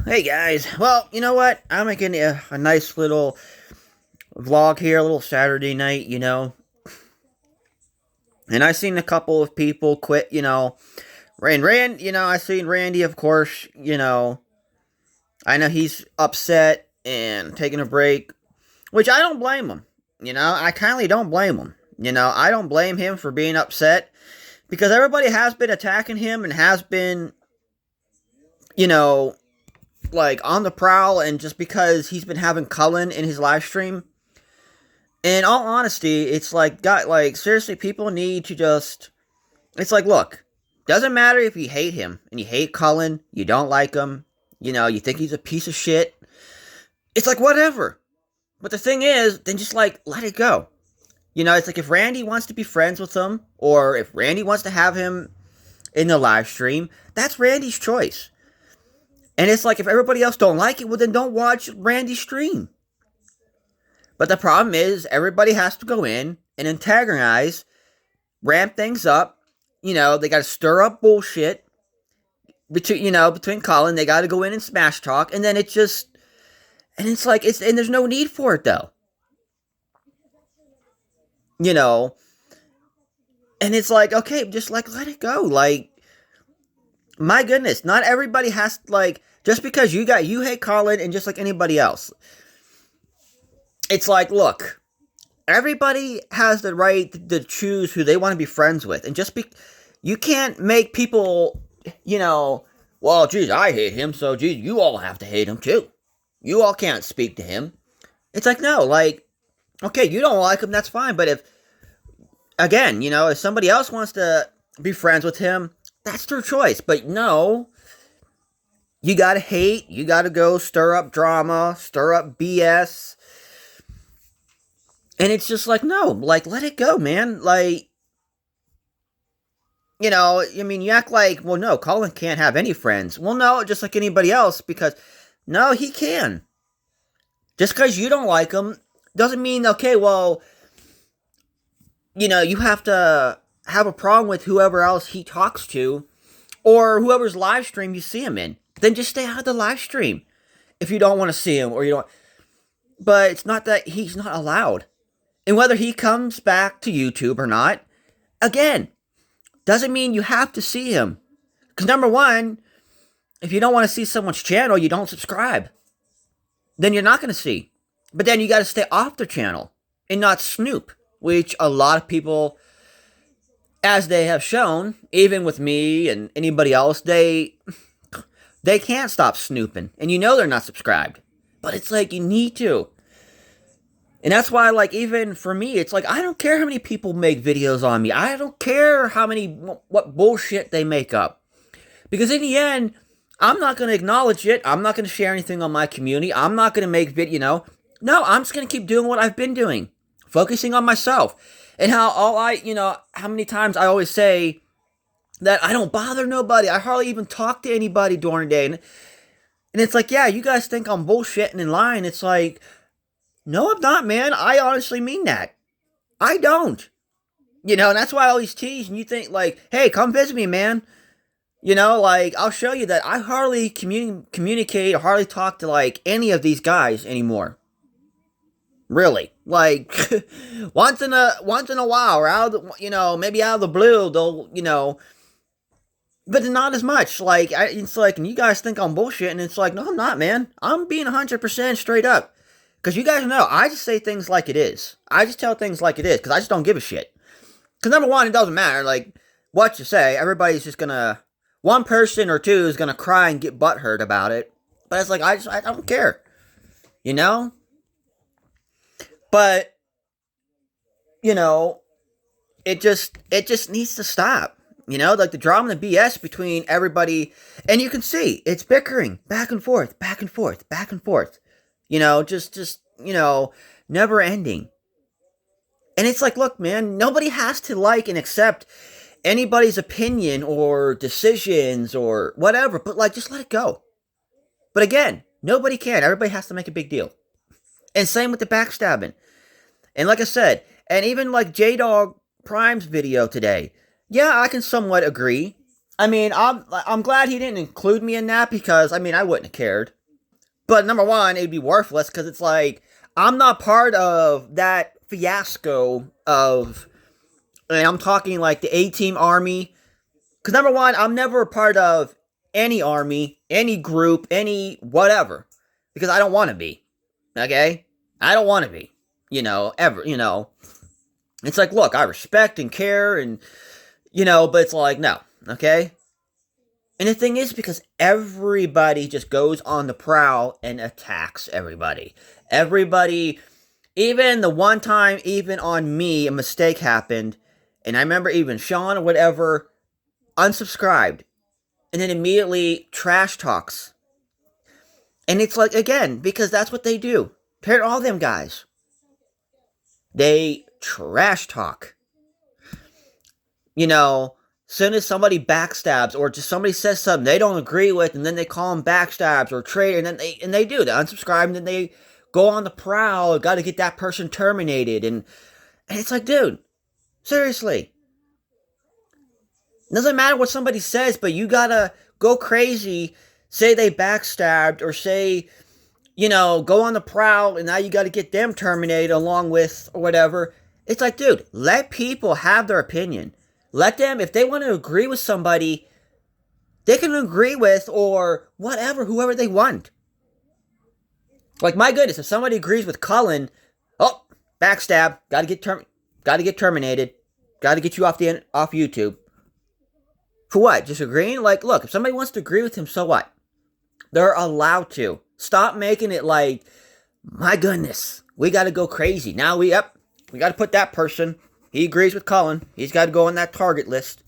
Hey guys, well, you know what? I'm making a nice little vlog here, a little Saturday night, and I seen a couple of people quit, I seen Randy, of course, I know he's upset and taking a break, which I don't blame him, I kindly don't blame him, I don't blame him for being upset because everybody has been attacking him and has been, you know, like on the prowl, and just because he's been having Cullen in his live stream. In all honesty, it's like, got like, seriously, people need to just. It's like, look, doesn't matter if you hate him and you hate Cullen, you don't like him, you think he's a piece of shit. It's like, whatever. But the thing is, then just like, let it go. It's like if Randy wants to be friends with him, or if Randy wants to have him in the live stream, that's Randy's choice. And it's like, if everybody else don't like it, well, then don't watch Randy's stream. But the problem is, everybody has to go in and antagonize, ramp things up. They got to stir up bullshit between Colin. They got to go in and smash talk, and then it just, and it's like, and there's no need for it though. And it's like, okay, just like let it go. Like, my goodness, not everybody has, like, just because you hate Colin, and just like anybody else. It's like, look, everybody has the right to choose who they want to be friends with. And you can't make people, well, geez, I hate him, so geez, you all have to hate him too. You all can't speak to him. It's like, no, like, okay, you don't like him, that's fine. But if somebody else wants to be friends with him, that's their choice. But no, you gotta hate, you gotta go stir up drama, stir up BS. And it's just like, no, like, let it go, man. Like, you act like, well, no, Colin can't have any friends. Well, no, just like anybody else, because, no, he can. Just because you don't like him doesn't mean, okay, well, you have to have a problem with whoever else he talks to, or whoever's live stream you see him in. Then just stay out of the live stream if you don't want to see him, or you don't. But it's not that he's not allowed. And whether he comes back to YouTube or not, again, doesn't mean you have to see him. Because number one, if you don't want to see someone's channel, you don't subscribe. Then you're not going to see. But then you got to stay off their channel and not snoop, which a lot of people, as they have shown, even with me and anybody else, they can't stop snooping. And they're not subscribed. But it's like, you need to. And that's why, like, even for me, it's like, I don't care how many people make videos on me. I don't care what bullshit they make up. Because in the end, I'm not going to acknowledge it. I'm not going to share anything on my community. I'm not going to make video, No, I'm just going to keep doing what I've been doing. Focusing on myself. And how many times I always say that I don't bother nobody. I hardly even talk to anybody during the day. And it's like, yeah, you guys think I'm bullshitting and lying. It's like, no, I'm not, man. I honestly mean that. I don't. And that's why I always tease, and you think, like, hey, come visit me, man. Like, I'll show you that I hardly communicate or hardly talk to, like, any of these guys anymore. Really. Like, once in a while, or out of the, maybe out of the blue, they'll, but not as much. Like, it's like, and you guys think I'm bullshit, and it's like, no, I'm not, man. I'm being 100% straight up. Because you guys know, I just say things like it is. I just tell things like it is, because I just don't give a shit. Because number one, it doesn't matter, like, what you say. Everybody's just gonna, one person or two is gonna cry and get butthurt about it. But it's like, I don't care. But, it just needs to stop. Like the drama and the BS between everybody. And you can see, it's bickering, back and forth, back and forth, back and forth. Just never ending. And it's like, look, man, nobody has to like and accept anybody's opinion or decisions or whatever, but like, just let it go. But again, nobody can. Everybody has to make a big deal. And same with the backstabbing. And like I said, and even like J-Dog Prime's video today, yeah, I can somewhat agree. I mean, I'm glad he didn't include me in that because I mean I wouldn't have cared. But number one, it'd be worthless because it's like I'm not part of that fiasco of, and I'm talking like the A-Team Army. Because number one, I'm never a part of any army, any group, any whatever. Because I don't want to be. Okay? I don't want to be. Ever. It's like, look, I respect and care and, but it's like, no. Okay? And the thing is, because everybody just goes on the prowl and attacks everybody. Everybody, even the one time, even on me, a mistake happened. And I remember even Sean or whatever unsubscribed. And then immediately trash talks. And it's like, again, because that's what they do. Compared to all them guys. They trash talk. Soon as somebody backstabs or just somebody says something they don't agree with, and then they call them backstabs or traitor, and then they unsubscribe, and then they go on the prowl, got to get that person terminated, and it's like, dude, seriously. It doesn't matter what somebody says, but you gotta go crazy, say they backstabbed, or say, go on the prowl, and now you gotta get them terminated along with, or whatever. It's like, dude, let people have their opinion. Let them, if they want to agree with somebody, they can agree with, or whatever, whoever they want. Like, my goodness, if somebody agrees with Cullen, oh, backstab, gotta get terminated, gotta get you off YouTube. For what? Just agreeing? Like, look, if somebody wants to agree with him, so what? They're allowed to. Stop making it like, my goodness, we gotta go crazy. Now we gotta put that person. He agrees with Cullen. He's got to go on that target list.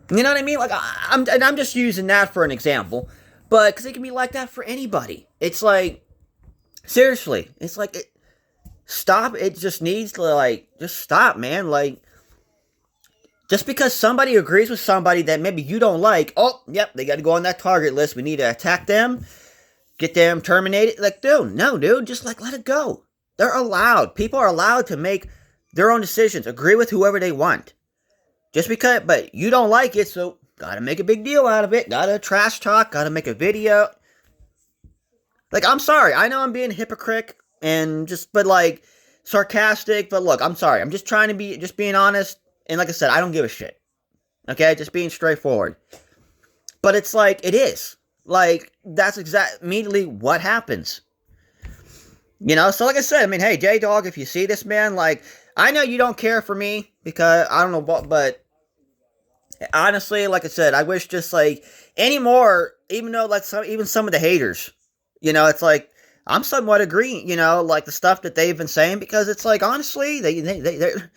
You know what I mean? Like, I'm just using that for an example. But, because it can be like that for anybody. It's like, seriously. It's like, stop. It just needs to, like, just stop, man. Like, just because somebody agrees with somebody that maybe you don't like, oh, yep, they got to go on that target list. We need to attack them. Get them terminated. Like, dude, just, like, let it go. They're allowed. People are allowed to make their own decisions. Agree with whoever they want. Just because, but you don't like it, so gotta make a big deal out of it. Gotta trash talk. Gotta make a video. Like, I'm sorry. I know I'm being a hypocrite and but like, sarcastic. But look, I'm sorry. I'm just trying to be, just being honest. And like I said, I don't give a shit. Okay? Just being straightforward. But it's like, it is. Like, that's immediately what happens. So like I said, I mean, hey, J-Dog, if you see this, man, like, I know you don't care for me, because, I don't know what, but, honestly, like I said, I wish just, like, anymore, even though, like, even some of the haters, it's like, I'm somewhat agreeing, like, the stuff that they've been saying, because it's like, honestly, they're,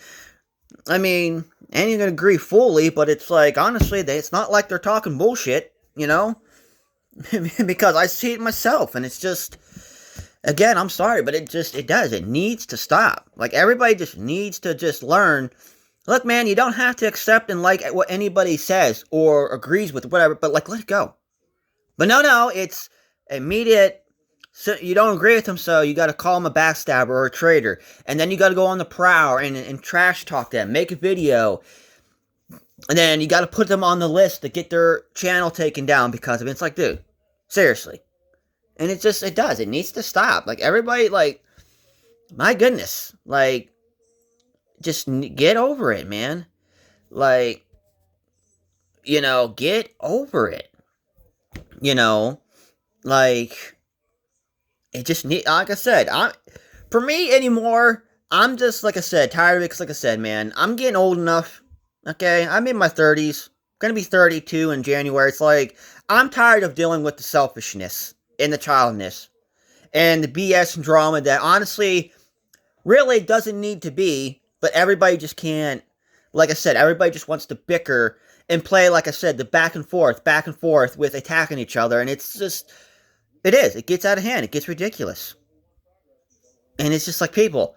I mean, I ain't gonna agree fully, but it's like, honestly, it's not like they're talking bullshit, because I see it myself, and it's just, again, I'm sorry, but it does. It needs to stop. Like, everybody just needs to just learn. Look, man, you don't have to accept and like what anybody says or agrees with, whatever, but, like, let it go. But no, it's immediate. So you don't agree with them, so you got to call them a backstabber or a traitor. And then you got to go on the prowl and trash talk them, make a video. And then you got to put them on the list to get their channel taken down because of it. It's like, dude, seriously. And it does. It needs to stop. Like, everybody, like, my goodness. Like, just get over it, man. Like, get over it. Like, it just like I said, for me anymore, I'm just, like I said, tired of it, because like I said, man, I'm getting old enough, okay? I'm in my 30s, gonna be 32 in January. It's like, I'm tired of dealing with the selfishness and the childness and the BS and drama that honestly really doesn't need to be, but everybody just can't. Like I said, everybody just wants to bicker and play, like I said, the back and forth with attacking each other, and it's just, it gets out of hand, it gets ridiculous. And it's just like, people,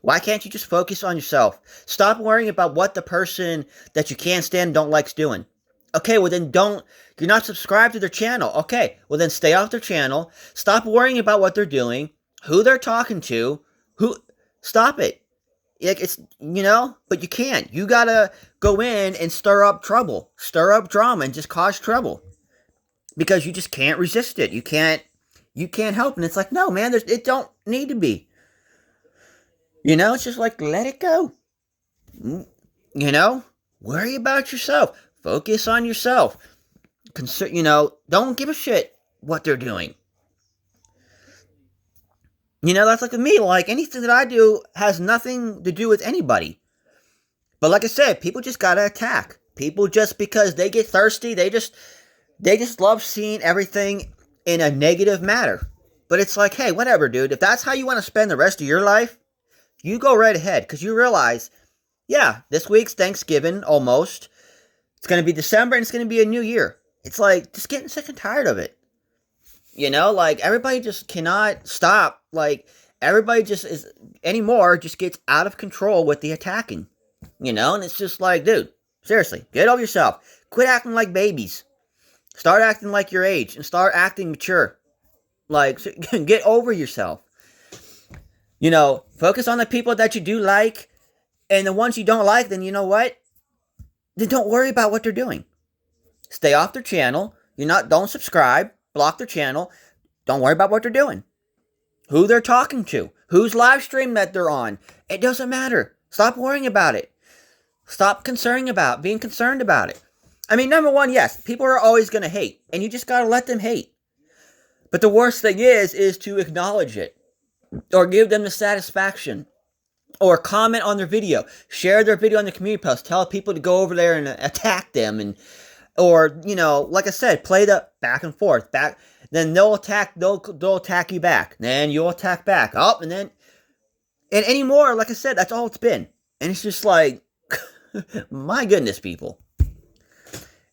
why can't you just focus on yourself? Stop worrying about what the person that you can't stand, don't like's doing. Okay, well then you're not subscribed to their channel. Okay, well then stay off their channel. Stop worrying about what they're doing, who they're talking to, stop it. Like, it's, but you can't. You gotta go in and stir up trouble, stir up drama, and just cause trouble because you just can't resist it. You can't help. And it's like, no, man, it don't need to be. It's just like, let it go. Worry about yourself. Focus on yourself. Don't give a shit what they're doing. That's like with me. Like, anything that I do has nothing to do with anybody. But like I said, people just gotta attack. People, just because they get thirsty, they just love seeing everything in a negative manner. But it's like, hey, whatever, dude. If that's how you want to spend the rest of your life, you go right ahead. Because you realize, yeah, this week's Thanksgiving, almost. It's going to be December, and it's going to be a new year. It's like, just getting sick and tired of it. Like, everybody just cannot stop. Like, everybody just gets out of control with the attacking. And it's just like, dude, seriously, get over yourself. Quit acting like babies. Start acting like your age, and start acting mature. Like, get over yourself. Focus on the people that you do like, and the ones you don't like, then you know what? Then don't worry about what they're doing. Stay off their channel. Don't subscribe. Block their channel. Don't worry about what they're doing. Who they're talking to. Whose live stream that they're on. It doesn't matter. Stop worrying about it. Stop being concerned about it. I mean, number one, yes, people are always going to hate. And you just got to let them hate. But the worst thing is to acknowledge it. Or give them the satisfaction. Or comment on their video. Share their video on the community post. Tell people to go over there and attack them. Or, like I said, play the back and forth. Then they'll attack you back. Then you'll attack back. And anymore, like I said, that's all it's been. And it's just like, my goodness, people.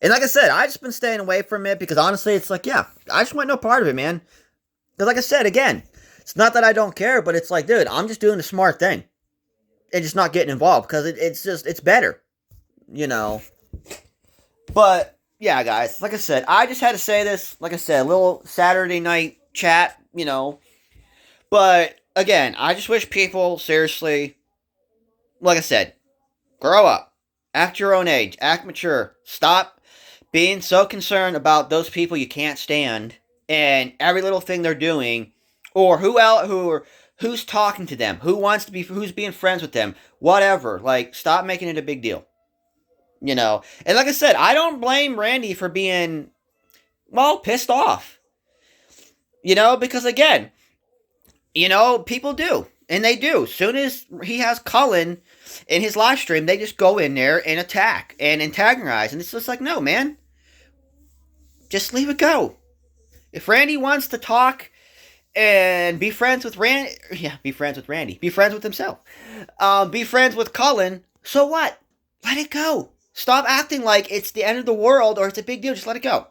And like I said, I just been staying away from it because honestly, it's like, yeah, I just want no part of it, man. Because like I said, again, it's not that I don't care, but it's like, dude, I'm just doing the smart thing. And just not getting involved because it's better. But, yeah, guys, like I said, I just had to say this. Like I said, a little Saturday night chat, But, again, I just wish people, seriously, like I said, grow up. Act your own age. Act mature. Stop being so concerned about those people you can't stand and every little thing they're doing, or who's talking to them, who's being friends with them, whatever. Like, stop making it a big deal. And like I said, I don't blame Randy for being, pissed off. Because again, people do. And they do. Soon as he has Cullen in his live stream, they just go in there and attack and antagonize. And it's just like, no, man. Just leave it go. If Randy wants to talk and be friends with Randy, be friends with himself. Be friends with Cullen, so what? Let it go. Stop acting like it's the end of the world or it's a big deal. Just let it go.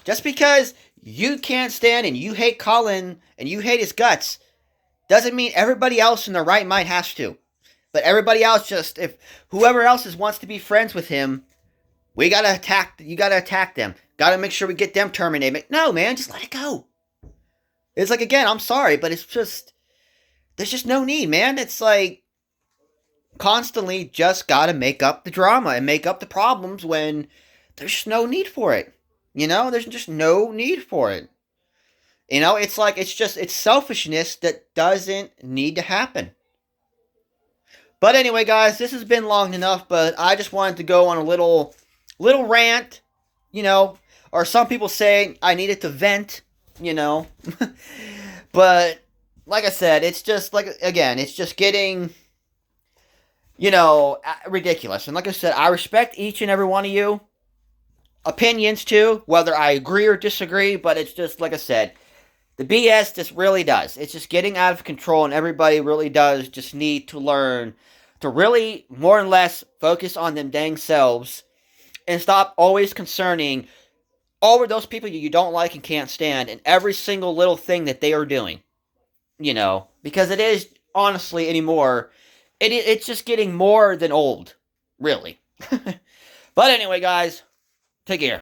Just because you can't stand and you hate Cullen and you hate his guts doesn't mean everybody else in their right mind has to. But everybody else, if whoever else wants to be friends with him, you gotta attack them. Gotta make sure we get them terminated. No, man, just let it go. It's like, again, I'm sorry, but there's just no need, man. It's like, constantly just gotta make up the drama and make up the problems when there's just no need for it. There's just no need for it. It's like, it's selfishness that doesn't need to happen. But anyway, guys, this has been long enough, but I just wanted to go on a little rant, or some people say I needed to vent, But, like I said, it's just, it's just getting, ridiculous. And like I said, I respect each and every one of you. Opinions, too, whether I agree or disagree, but it's just, like I said, the BS just really does. It's just getting out of control, and everybody really does just need to learn to really, more or less, focus on them dang selves and stop always concerning over those people you don't like and can't stand and every single little thing that they are doing. Because it is, honestly, anymore, it's just getting more than old, really. But anyway, guys, take care.